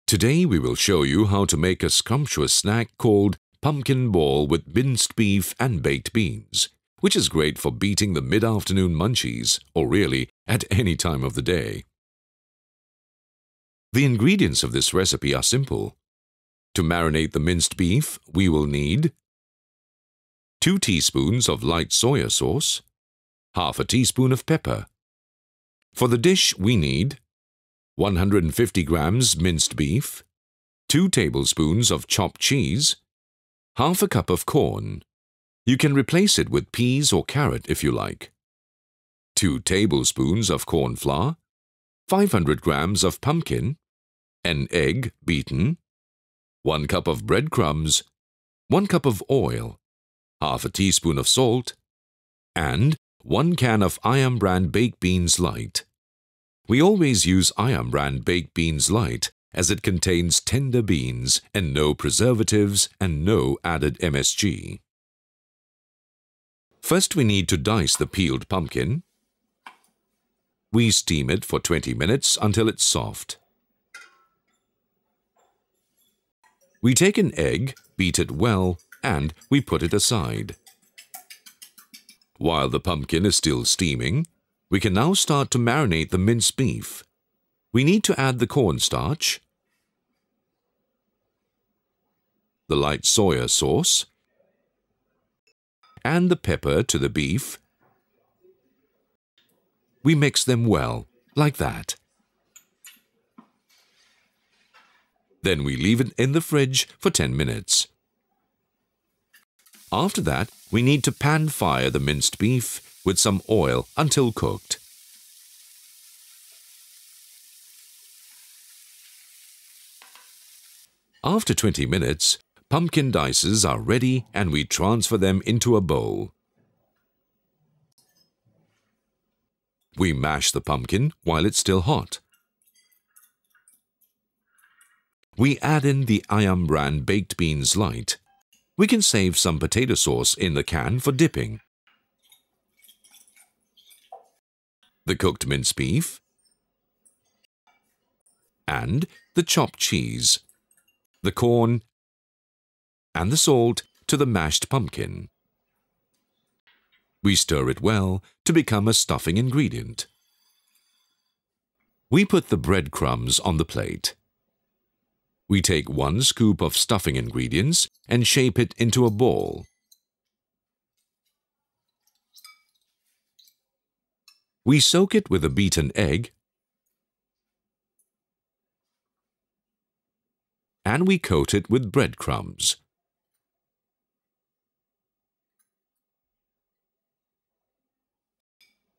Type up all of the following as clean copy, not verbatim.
Today we will show you how to make a scrumptious snack called pumpkin ball with minced beef and baked beans, which is great for beating the mid-afternoon munchies, or really at any time of the day. The ingredients of this recipe are simple. To marinate the minced beef, we will need 2 teaspoons of light soya sauce, half a teaspoon of pepper. For the dish, we need 150 grams minced beef, 2 tablespoons of chopped cheese, half a cup of corn. You can replace it with peas or carrot if you like. 2 tablespoons of corn flour, 500 grams of pumpkin, an egg beaten, 1 cup of breadcrumbs, 1 cup of oil, half a teaspoon of salt, and 1 can of Iam brand baked beans light. We always use Iam brand baked beans light as it contains tender beans and no preservatives and no added MSG. First, we need to dice the peeled pumpkin. We steam it for 20 minutes until it's soft. We take an egg, beat it well, and we put it aside. While the pumpkin is still steaming, we can now start to marinate the minced beef. We need to add the cornstarch, the light soya sauce, and the pepper to the beef. We mix them well, like that. Then we leave it in the fridge for 10 minutes. After that, we need to pan-fire the minced beef with some oil until cooked. After 20 minutes, pumpkin dices are ready and we transfer them into a bowl. We mash the pumpkin while it's still hot. We add in the Iam brand baked beans light. We can save some potato sauce in the can for dipping. The cooked minced beef, and the chopped cheese, the corn, and the salt to the mashed pumpkin. We stir it well to become a stuffing ingredient. We put the breadcrumbs on the plate. We take 1 scoop of stuffing ingredients and shape it into a ball. We soak it with a beaten egg and we coat it with breadcrumbs.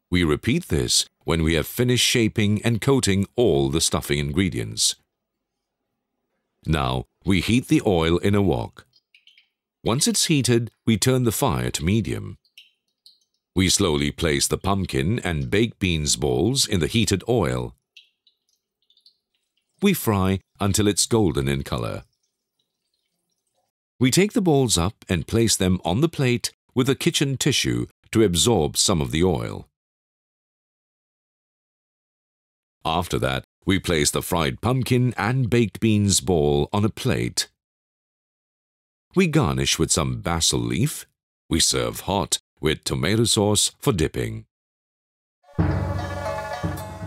We repeat this when we have finished shaping and coating all the stuffing ingredients. Now, we heat the oil in a wok. Once it's heated, we turn the fire to medium. We slowly place the pumpkin and baked beans balls in the heated oil. We fry until it's golden in color. We take the balls up and place them on the plate with a kitchen tissue to absorb some of the oil. After that, we place the fried pumpkin and baked beans ball on a plate. We garnish with some basil leaf. We serve hot with tomato sauce for dipping.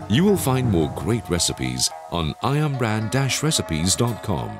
You will find more great recipes on iambrand-recipes.com.